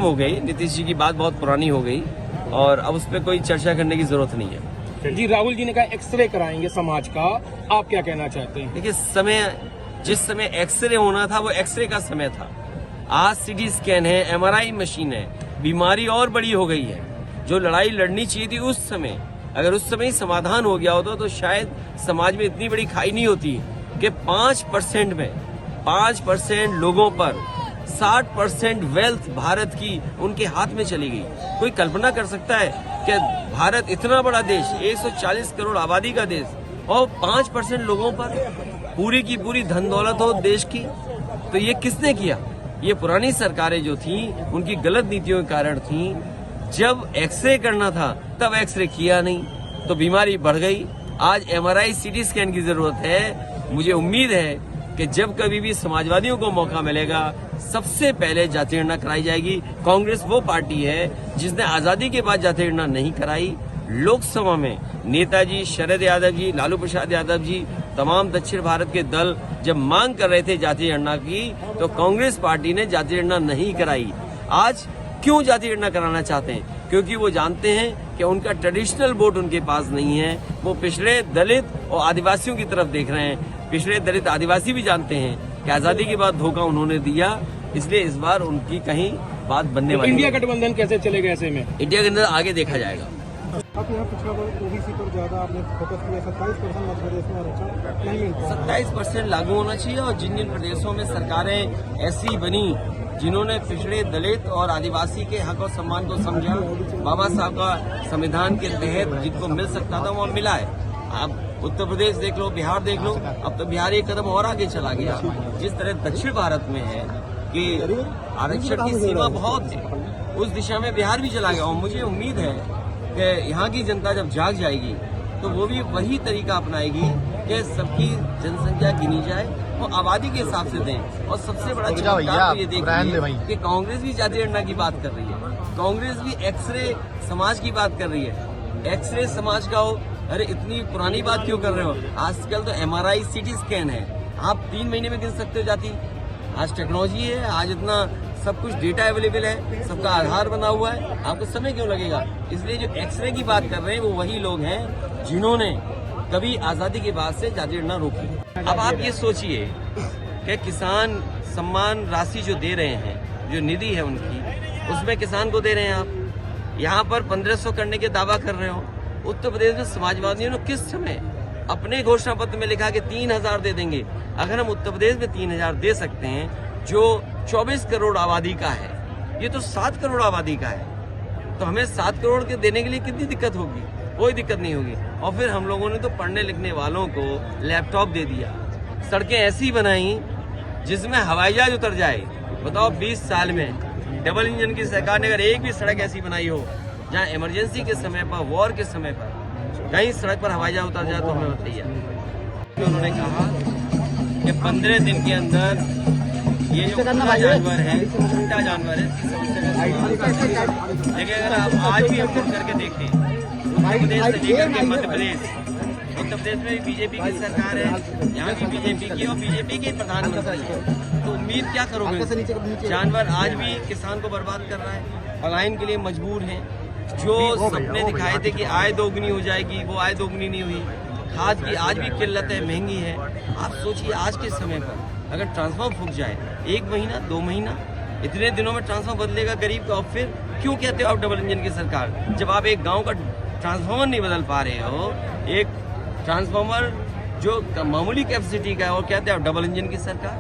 हो गई, नीतीश जी की बात बहुत पुरानी हो गई और अब उस पर कोई चर्चा करने की जरूरत नहीं है। जी, राहुल जी ने कहा एक्सरे कराएंगे समाज का, आप क्या कहना चाहते हैं? देखिए, जिस समय एक्सरे होना था वो एक्सरे का समय था। आज सीटी स्कैन है, एमआरआई मशीन है, बीमारी और बड़ी हो गई है। जो लड़ाई लड़नी चाहिए थी उस समय, अगर उस समय समाधान हो गया होता तो शायद समाज में इतनी बड़ी खाई नहीं होती कि 5% में 5% लोगों पर 60% वेल्थ भारत की उनके हाथ में चली गई। कोई कल्पना कर सकता है कि भारत इतना बड़ा देश, 140 करोड़ आबादी का देश, और 5% लोगों पर पूरी की पूरी धन दौलत हो देश की? तो ये किसने किया? ये पुरानी सरकारें जो थी उनकी गलत नीतियों के कारण थी। जब एक्सरे करना था तब एक्सरे किया नहीं तो बीमारी बढ़ गई। आज एमआरआई सीटी स्कैन की जरूरत है। मुझे उम्मीद है कि जब कभी भी समाजवादियों को मौका मिलेगा सबसे पहले जाति गणना कराई जाएगी। कांग्रेस वो पार्टी है जिसने आजादी के बाद जाति गणना नहीं कराई। लोकसभा में नेताजी शरद यादव जी, लालू प्रसाद यादव जी, तमाम दक्षिण भारत के दल जब मांग कर रहे थे जाति गणना की तो कांग्रेस पार्टी ने जाति गणना नहीं कराई। आज क्यों जाति गणना कराना चाहते हैं? क्योंकि वो जानते हैं कि उनका ट्रेडिशनल वोट उनके पास नहीं है। वो पिछड़े दलित और आदिवासियों की तरफ देख रहे हैं। पिछड़े दलित आदिवासी भी जानते हैं कि आजादी के बाद धोखा उन्होंने दिया, इसलिए इस बार उनकी कहीं बात बनने वाली। इंडिया गठबंधन कैसे चलेगा ऐसे में? इंडिया गठबंधन आगे देखा जाएगा। आप यहाँ पिछड़ा वर्ग ओबीसी पर ज्यादा आपने फोकस किया। 27% मध्य प्रदेश में आरक्षण नहीं मिलता। 27% लागू होना चाहिए और जिन जिन प्रदेशों में सरकारें ऐसी बनी जिन्होंने पिछड़े दलित और आदिवासी के हक और सम्मान को समझा, बाबा साहब का संविधान के तहत जिनको मिल सकता था वो मिला है। आप उत्तर प्रदेश देख लो, बिहार देख लो, अब तो बिहार एक कदम और आगे चला गया। जिस तरह दक्षिण भारत में है कि आरक्षण की सीमा बहुत है, उस दिशा में बिहार भी चला गया। और मुझे उम्मीद है कि यहाँ की जनता जब जाग जाएगी तो वो भी वही तरीका अपनाएगी कि सबकी जनसंख्या गिनी जाए और आबादी के हिसाब से दें। और सबसे बड़ा चमत्कार तो ये देखिए कि कांग्रेस भी जाति गणना की बात कर रही है, कांग्रेस भी एक्सरे समाज की बात कर रही है। एक्सरे समाज का हो, अरे इतनी पुरानी बात क्यों कर रहे हो? आजकल तो एमआरआई सीटी स्कैन है, आप 3 महीने में गिन सकते हो जाति। आज टेक्नोलॉजी है, आज इतना सब कुछ डेटा अवेलेबल है, सबका आधार बना हुआ है, आपको समय क्यों लगेगा? इसलिए जो एक्सरे की बात कर रहे हैं वो वही लोग हैं जिन्होंने कभी आजादी के बाद से जाति गणना रोकी। अब आप ये सोचिए कि किसान सम्मान राशि जो दे रहे हैं, जो निधि है उनकी, उसमें किसान को दे रहे हैं आप। यहाँ पर 1500 करने के दावा कर रहे हो। उत्तर प्रदेश में समाजवादियों ने किस समय अपने घोषणा पत्र में लिखा कि 3000 दे देंगे। अगर हम उत्तर प्रदेश में 3000 दे सकते हैं जो 24 करोड़ आबादी का है, ये तो 7 करोड़ आबादी का है, तो हमें 7 करोड़ के देने के लिए कितनी दिक्कत होगी? कोई दिक्कत नहीं होगी। और फिर हम लोगों ने तो पढ़ने लिखने वालों को लैपटॉप दे दिया, सड़कें ऐसी बनाई जिसमें हवाई जहाज उतर जाए। बताओ 20 साल में डबल इंजन की सरकार ने अगर एक भी सड़क ऐसी बनाई हो जहाँ इमरजेंसी के समय पर, वॉर के समय पर कहीं सड़क पर हवाई जहाज उतर जाए तो हमें बताइए। उन्होंने कहा कि 15 दिन के अंदर ये जो छोटा जानवर है, छोटा जानवर है, इसकी समस्या का। लेकिन अगर आप आज भी हम करके देखें, उत्तर प्रदेश से लेकर के मध्य प्रदेश, उत्तर प्रदेश में भी बीजेपी की सरकार है, यहाँ भी बीजेपी की और बीजेपी के प्रधानमंत्री है, तो उम्मीद क्या करोगे? जानवर आज भी किसान को बर्बाद कर रहा है, पलायन के लिए मजबूर है। जो सपने दिखाए थे कि आय दोगुनी हो जाएगी, वो आय दोगुनी नहीं हुई। खाद की आज भी किल्लत है, महंगी है। आप सोचिए आज के समय पर अगर ट्रांसफार्मर फूक जाए, 1 महीना 2 महीना, इतने दिनों में ट्रांसफार्मर बदलेगा गरीब का। और फिर क्यों कहते हो आप डबल इंजन की सरकार, जब आप एक गांव का ट्रांसफार्मर नहीं बदल पा रहे हो, एक ट्रांसफार्मर जो मामूली कैपेसिटी का है, और कहते हैं आप डबल इंजन की सरकार।